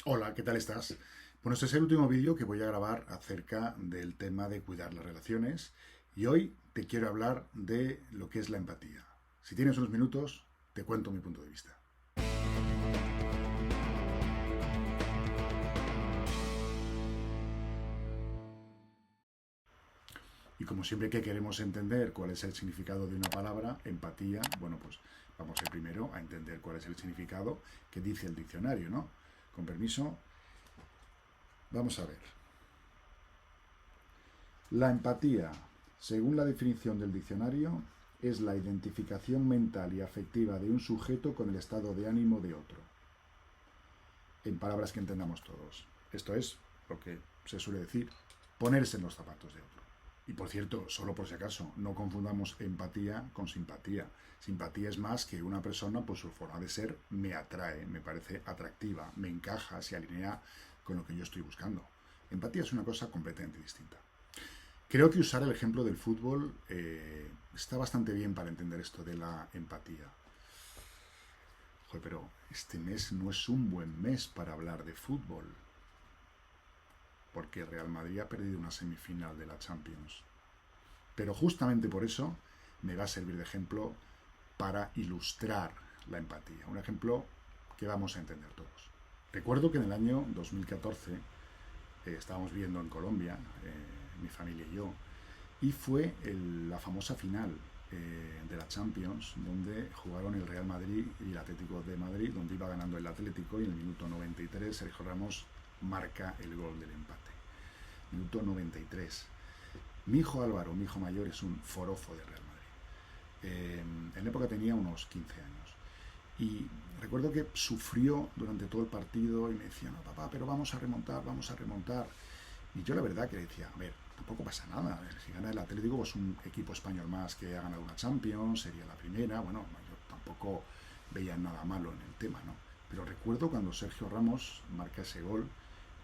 Hola, ¿qué tal estás? Bueno, este es el último vídeo que voy a grabar acerca del tema de cuidar las relaciones y hoy te quiero hablar de lo que es la empatía. Si tienes unos minutos, te cuento mi punto de vista. Y como siempre que queremos entender cuál es el significado de una palabra, empatía, bueno, pues vamos a ir primero a entender cuál es el significado que dice el diccionario, ¿no? Con permiso, vamos a ver. La empatía, según la definición del diccionario, es la identificación mental y afectiva de un sujeto con el estado de ánimo de otro. En palabras que entendamos todos. Esto es lo que se suele decir, ponerse en los zapatos de otro. Y por cierto, solo por si acaso, no confundamos empatía con simpatía. Simpatía es más que una persona, por su forma de ser, me atrae, me parece atractiva, me encaja, se alinea con lo que yo estoy buscando. Empatía es una cosa completamente distinta. Creo que usar el ejemplo del fútbol está bastante bien para entender esto de la empatía. Joder, pero este mes no es un buen mes para hablar de fútbol, porque Real Madrid ha perdido una semifinal de la Champions. Pero justamente por eso me va a servir de ejemplo para ilustrar la empatía. Un ejemplo que vamos a entender todos. Recuerdo que en el año 2014 estábamos viendo en Colombia, mi familia y yo, y fue la famosa final de la Champions, donde jugaron el Real Madrid y el Atlético de Madrid, donde iba ganando el Atlético y en el minuto 93 Sergio Ramos marca el gol del empate. Minuto 93. Mi hijo Álvaro, mi hijo mayor, es un forofo de Real Madrid. En la época tenía unos 15 años. Y recuerdo que sufrió durante todo el partido y me decía, no, papá, pero vamos a remontar, vamos a remontar. Y yo la verdad que decía, a ver, tampoco pasa nada. Si gana el Atlético, pues un equipo español más que ha ganado una Champions, sería la primera. Bueno, yo tampoco veía nada malo en el tema, ¿no? Pero recuerdo cuando Sergio Ramos marca ese gol,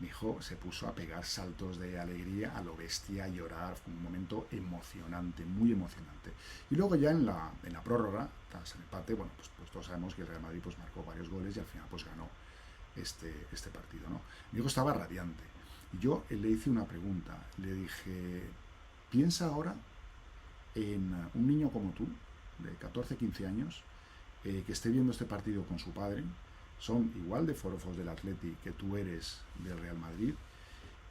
mi hijo se puso a pegar saltos de alegría a lo bestia, a llorar. Fue un momento emocionante, muy emocionante. Y luego ya en la prórroga, tras el empate, bueno, pues todos sabemos que el Real Madrid pues marcó varios goles y al final pues ganó este partido, ¿no? Mi hijo estaba radiante. Y yo le hice una pregunta. Le dije, piensa ahora en un niño como tú, de 14, 15 años, que esté viendo este partido con su padre, son igual de forofos del Atleti que tú eres del Real Madrid,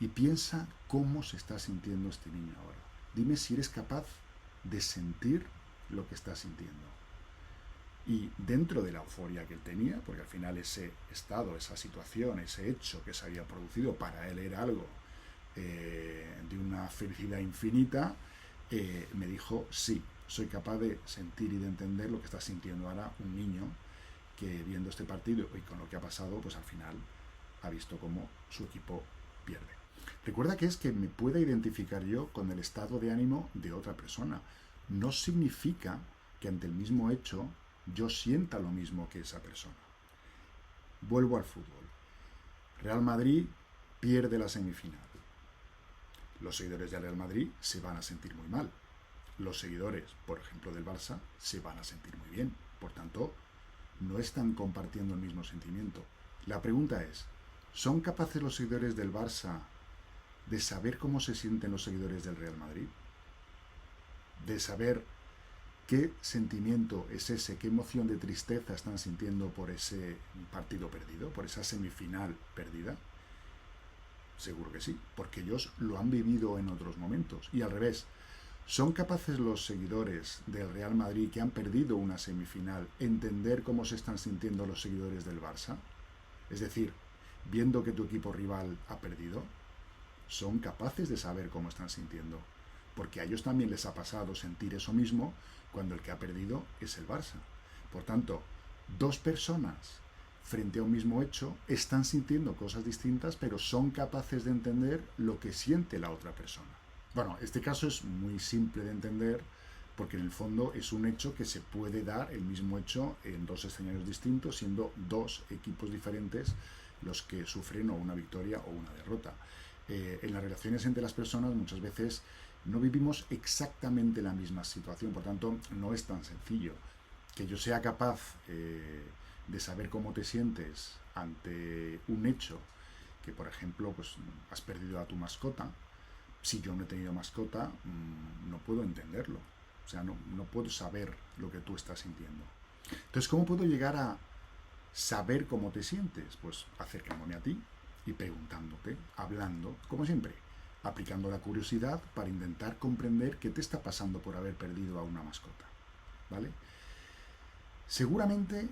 y piensa cómo se está sintiendo este niño ahora. Dime si eres capaz de sentir lo que está sintiendo. Y dentro de la euforia que él tenía, porque al final ese estado, esa situación, ese hecho que se había producido para él era algo de una felicidad infinita, me dijo, sí, soy capaz de sentir y de entender lo que está sintiendo ahora un niño que viendo este partido y con lo que ha pasado, pues al final ha visto cómo su equipo pierde. Recuerda que es que me pueda identificar yo con el estado de ánimo de otra persona. No significa que ante el mismo hecho yo sienta lo mismo que esa persona. Vuelvo al fútbol. Real Madrid pierde la semifinal. Los seguidores del Real Madrid se van a sentir muy mal. Los seguidores, por ejemplo, del Barça, se van a sentir muy bien. Por tanto, no están compartiendo el mismo sentimiento. La pregunta es, ¿son capaces los seguidores del Barça de saber cómo se sienten los seguidores del Real Madrid? De saber qué sentimiento es ese, qué emoción de tristeza están sintiendo por ese partido perdido, por esa semifinal perdida. Seguro que sí, porque ellos lo han vivido en otros momentos. Y al revés, ¿son capaces los seguidores del Real Madrid que han perdido una semifinal entender cómo se están sintiendo los seguidores del Barça? Es decir, viendo que tu equipo rival ha perdido, ¿son capaces de saber cómo están sintiendo? Porque a ellos también les ha pasado sentir eso mismo cuando el que ha perdido es el Barça. Por tanto, dos personas frente a un mismo hecho están sintiendo cosas distintas, pero son capaces de entender lo que siente la otra persona. Bueno, este caso es muy simple de entender porque en el fondo es un hecho que se puede dar, el mismo hecho, en dos escenarios distintos, siendo dos equipos diferentes los que sufren o una victoria o una derrota. En las relaciones entre las personas muchas veces no vivimos exactamente la misma situación, por tanto no es tan sencillo. Que yo sea capaz de saber cómo te sientes ante un hecho que por ejemplo, pues has perdido a tu mascota. Si yo no he tenido mascota, no puedo entenderlo. O sea, no puedo saber lo que tú estás sintiendo. Entonces, ¿cómo puedo llegar a saber cómo te sientes? Pues acercándome a ti y preguntándote, hablando, como siempre, aplicando la curiosidad para intentar comprender qué te está pasando por haber perdido a una mascota. ¿Vale? Seguramente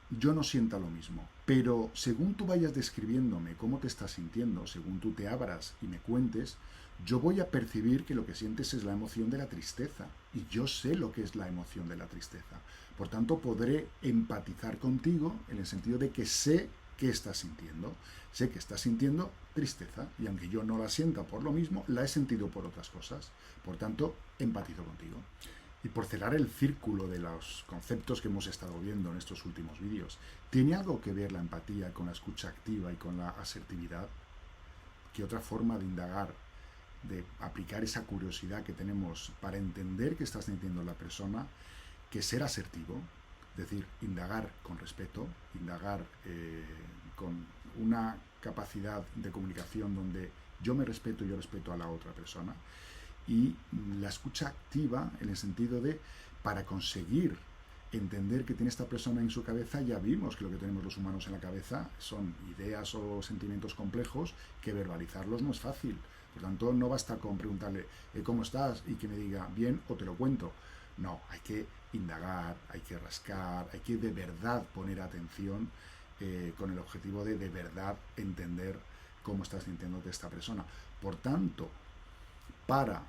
yo no sienta lo mismo, pero según tú vayas describiéndome cómo te estás sintiendo, según tú te abras y me cuentes, yo voy a percibir que lo que sientes es la emoción de la tristeza, y yo sé lo que es la emoción de la tristeza. Por tanto, podré empatizar contigo en el sentido de que sé qué estás sintiendo. Sé que estás sintiendo tristeza, y aunque yo no la sienta por lo mismo, la he sentido por otras cosas. Por tanto, empatizo contigo. Y por cerrar el círculo de los conceptos que hemos estado viendo en estos últimos vídeos, ¿tiene algo que ver la empatía con la escucha activa y con la asertividad? ¿Qué otra forma de indagar, de aplicar esa curiosidad que tenemos para entender qué está sintiendo la persona, que ser asertivo? Es decir, indagar con respeto, indagar con una capacidad de comunicación donde yo me respeto y yo respeto a la otra persona. Y la escucha activa en el sentido de, para conseguir entender qué tiene esta persona en su cabeza, ya vimos que lo que tenemos los humanos en la cabeza son ideas o sentimientos complejos que verbalizarlos no es fácil. Por tanto, no basta con preguntarle ¿cómo estás? Y que me diga bien o te lo cuento. No, hay que indagar, hay que rascar, hay que de verdad poner atención con el objetivo de verdad entender cómo está sintiéndote esta persona. Por tanto, para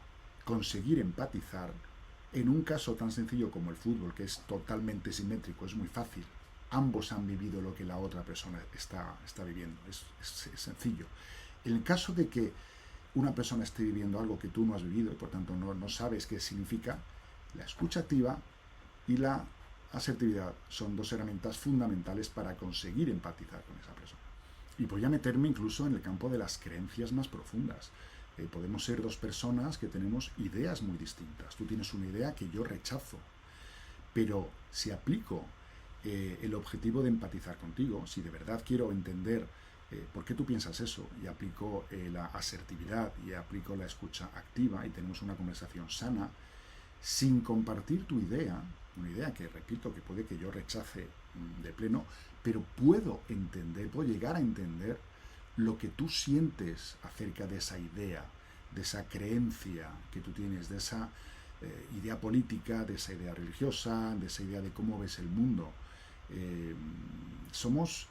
conseguir empatizar, en un caso tan sencillo como el fútbol, que es totalmente simétrico, es muy fácil. Ambos han vivido lo que la otra persona está viviendo. Es sencillo. En el caso de que una persona esté viviendo algo que tú no has vivido y por tanto no sabes qué significa, la escucha activa y la asertividad son dos herramientas fundamentales para conseguir empatizar con esa persona. Y voy a meterme incluso en el campo de las creencias más profundas. Podemos ser dos personas que tenemos ideas muy distintas. Tú tienes una idea que yo rechazo, pero si aplico el objetivo de empatizar contigo, si de verdad quiero entender por qué tú piensas eso, y aplico la asertividad y aplico la escucha activa y tenemos una conversación sana, sin compartir tu idea, una idea que, repito, que puede que yo rechace de pleno, pero puedo llegar a entender lo que tú sientes acerca de esa idea, de esa creencia que tú tienes, de esa idea política, de esa idea religiosa, de esa idea de cómo ves el mundo. Somos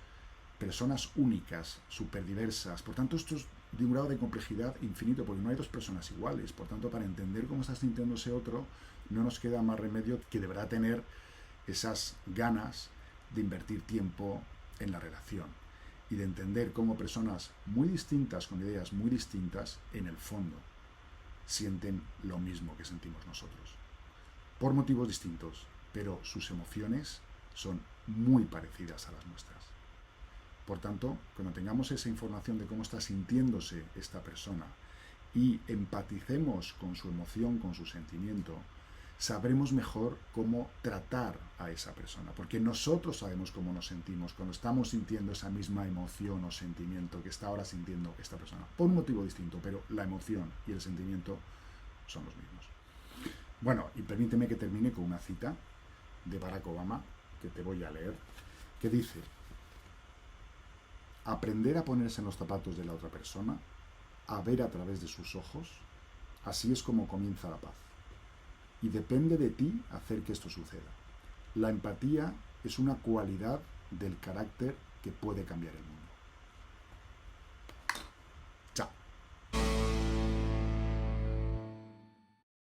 personas únicas, superdiversas, por tanto esto es de un grado de complejidad infinito, porque no hay dos personas iguales. Por tanto, para entender cómo está sintiendo ese otro, no nos queda más remedio que deberá tener esas ganas de invertir tiempo en la relación y de entender cómo personas muy distintas, con ideas muy distintas, en el fondo sienten lo mismo que sentimos nosotros. Por motivos distintos, pero sus emociones son muy parecidas a las nuestras. Por tanto, cuando tengamos esa información de cómo está sintiéndose esta persona y empaticemos con su emoción, con su sentimiento, sabremos mejor cómo tratar a esa persona, porque nosotros sabemos cómo nos sentimos cuando estamos sintiendo esa misma emoción o sentimiento que está ahora sintiendo esta persona, por un motivo distinto, pero la emoción y el sentimiento son los mismos. Bueno, y permíteme que termine con una cita de Barack Obama, que te voy a leer, que dice: aprender a ponerse en los zapatos de la otra persona, a ver a través de sus ojos, así es como comienza la paz. Y depende de ti hacer que esto suceda. La empatía es una cualidad del carácter que puede cambiar el mundo.